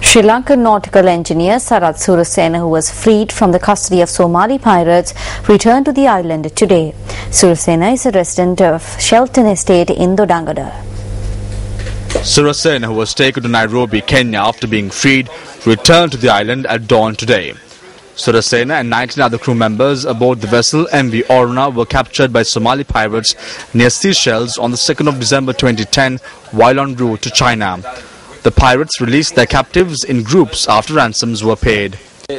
Sri Lankan nautical engineer Sarath Surasena, who was freed from the custody of Somali pirates, returned to the island today. Surasena is a resident of Shelton Estate in Dodangada. Surasena, who was taken to Nairobi, Kenya after being freed, returned to the island at dawn today. Surasena and 19 other crew members aboard the vessel MV Oruna were captured by Somali pirates near Seychelles on the 2nd of December 2010 while en route to China. The pirates released their captives in groups after ransoms were paid. They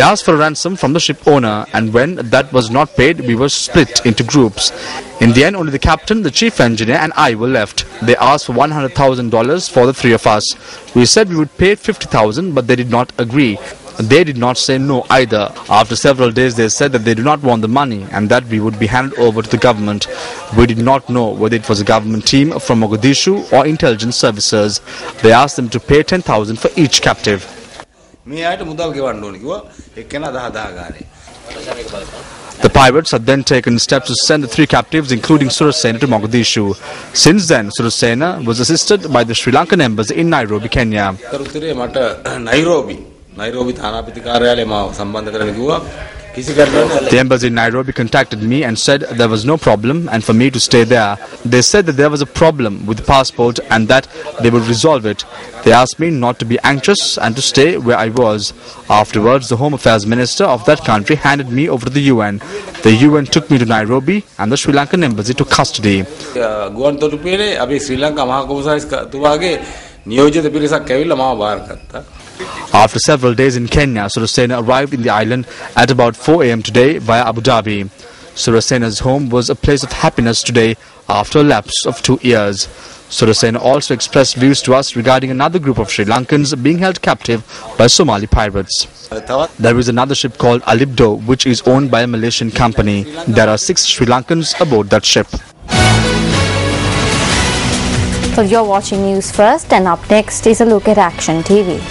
asked for a ransom from the ship owner, and when that was not paid, we were split into groups. In the end, only the captain, the chief engineer and I were left. They asked for $100,000 for the three of us. We said we would pay $50,000, but they did not agree. They did not say no either. After several days, they said that they do not want the money and that we would be handed over to the government. We did not know whether it was a government team from Mogadishu or intelligence services. They asked them to pay $10,000 for each captive. The pirates had then taken steps to send the three captives, including Surasena, to Mogadishu. Since then, Surasena was assisted by the Sri Lankan embassy in Nairobi, Kenya. The embassy in Nairobi contacted me and said there was no problem and for me to stay there. They said that there was a problem with the passport and that they would resolve it. They asked me not to be anxious and to stay where I was. Afterwards, the Home Affairs Minister of that country handed me over to the UN. The UN took me to Nairobi and the Sri Lankan embassy took custody. After several days in Kenya, Surasena arrived in the island at about 4 a.m. today via Abu Dhabi. Surasena's home was a place of happiness today after a lapse of 2 years. Surasena also expressed views to us regarding another group of Sri Lankans being held captive by Somali pirates. There is another ship called Alibdo, which is owned by a Malaysian company. There are 6 Sri Lankans aboard that ship. So you're watching News First, and up next is a look at Action TV.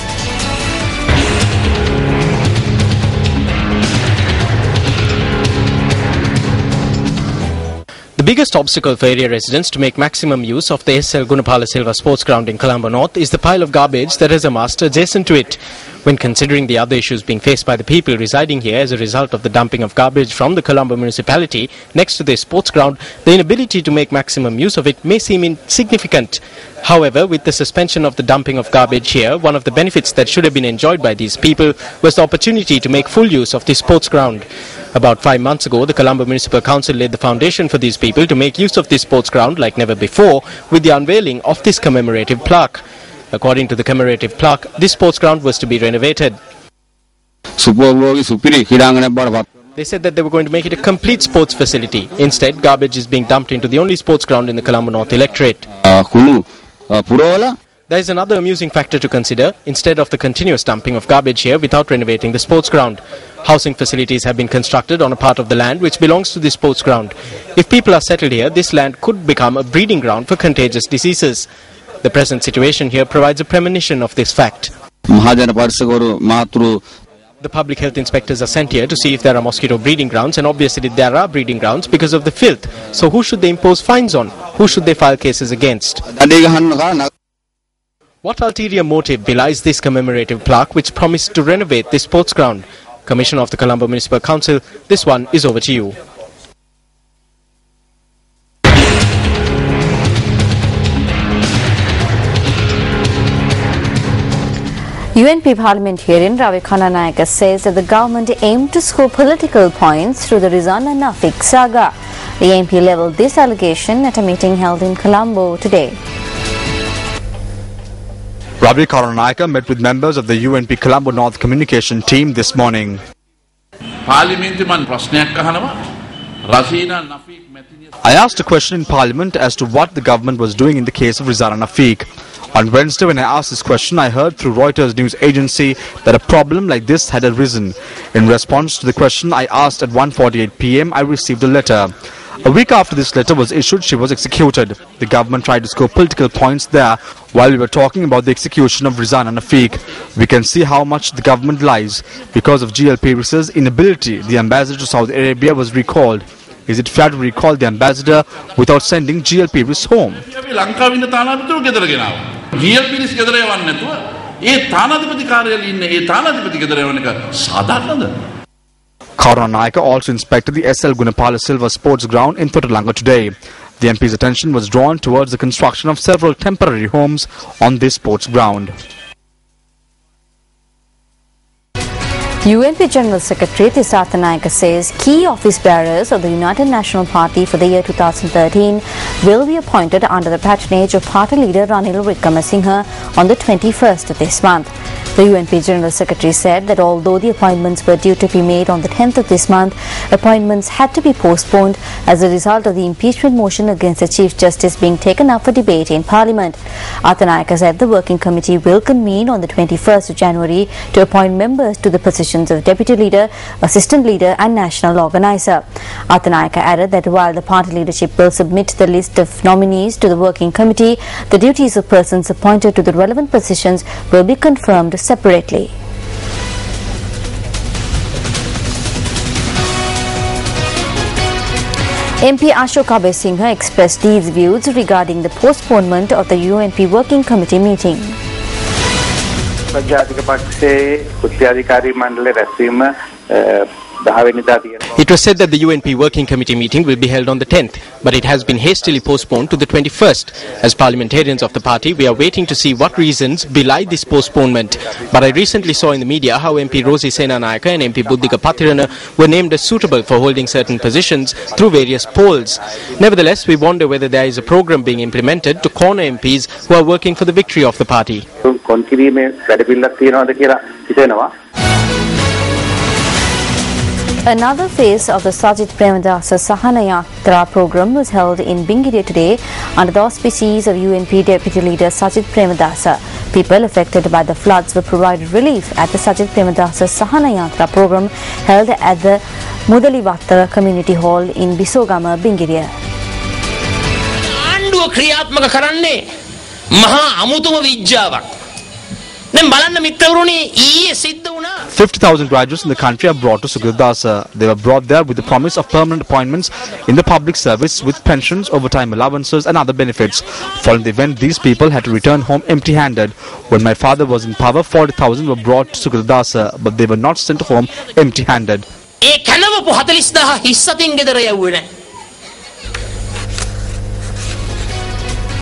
The biggest obstacle for area residents to make maximum use of the SL Gunapala Silva Sports Ground in Colombo North is the pile of garbage that has amassed adjacent to it. When considering the other issues being faced by the people residing here as a result of the dumping of garbage from the Colombo municipality next to the sports ground, the inability to make maximum use of it may seem insignificant. However, with the suspension of the dumping of garbage here, one of the benefits that should have been enjoyed by these people was the opportunity to make full use of the sports ground. About 5 months ago, the Colombo Municipal Council laid the foundation for these people to make use of this sports ground like never before with the unveiling of this commemorative plaque. According to the commemorative plaque, this sports ground was to be renovated. They said that they were going to make it a complete sports facility. Instead, garbage is being dumped into the only sports ground in the Colombo North electorate. There is another amusing factor to consider. Instead of the continuous dumping of garbage here without renovating the sports ground, housing facilities have been constructed on a part of the land which belongs to the sports ground. If people are settled here, this land could become a breeding ground for contagious diseases. The present situation here provides a premonition of this fact. The public health inspectors are sent here to see if there are mosquito breeding grounds, and obviously there are breeding grounds because of the filth. So who should they impose fines on? Who should they file cases against? What ulterior motive belies this commemorative plaque which promised to renovate this sports ground? Commissioner of the Colombo Municipal Council, this one is over to you. UNP parliamentarian Ravi Khananayaka says that the government aimed to score political points through the Rizana Nafik saga. The MP levelled this allegation at a meeting held in Colombo today. Ravi Khananayaka met with members of the UNP Colombo North communication team this morning. I asked a question in Parliament as to what the government was doing in the case of Rizana Nafik. On Wednesday, when I asked this question, I heard through Reuters news agency that a problem like this had arisen. In response to the question I asked at 1:48 p.m, I received a letter. A week after this letter was issued, she was executed. The government tried to score political points there while we were talking about the execution of Rizana Nafik. We can see how much the government lies. Because of GLP Research's inability, the ambassador to Saudi Arabia was recalled. is it fair to recall the ambassador without sending GLPs home? Karunanayake also inspected the SL Gunapala Silva Sports Ground in Thotalanga today. The MP's attention was drawn towards the construction of several temporary homes on this sports ground. UNP General Secretary Tisartha Nayaka says key office bearers of the United National Party for the year 2013 will be appointed under the patronage of party leader Ranil Wickremesinghe on the 21st of this month. The UNP General Secretary said that although the appointments were due to be made on the 10th of this month, appointments had to be postponed as a result of the impeachment motion against the Chief Justice being taken up for debate in Parliament. Athanayaka said the working committee will convene on the 21st of January to appoint members to the positions of Deputy Leader, Assistant Leader and National Organizer. Athanayaka added that while the party leadership will submit the list of nominees to the working committee, the duties of persons appointed to the relevant positions will be confirmed separately. MP Ashok Abesinghe expressed these views regarding the postponement of the UNP Working Committee meeting. It was said that the UNP Working Committee meeting will be held on the 10th, but it has been hastily postponed to the 21st. As parliamentarians of the party, we are waiting to see what reasons belie this postponement. But I recently saw in the media how MP Rosie Senanayaka and MP Buddhika Pathirana were named as suitable for holding certain positions through various polls. Nevertheless, we wonder whether there is a program being implemented to corner MPs who are working for the victory of the party. Another phase of the Sajid Premadasa Sahana Yatra program was held in Bingiriya today under the auspices of UNP Deputy Leader Sajid Premadasa. People affected by the floods were provided relief at the Sajid Premadasa Sahana Yatra program held at the Mudalivatta Community Hall in Bisogama, Bingiriya. 50,000 graduates in the country are brought to Sugridasa. They were brought there with the promise of permanent appointments in the public service with pensions, overtime allowances and other benefits. Following the event, these people had to return home empty-handed. When my father was in power, 40,000 were brought to Sugridasa, but they were not sent home empty-handed.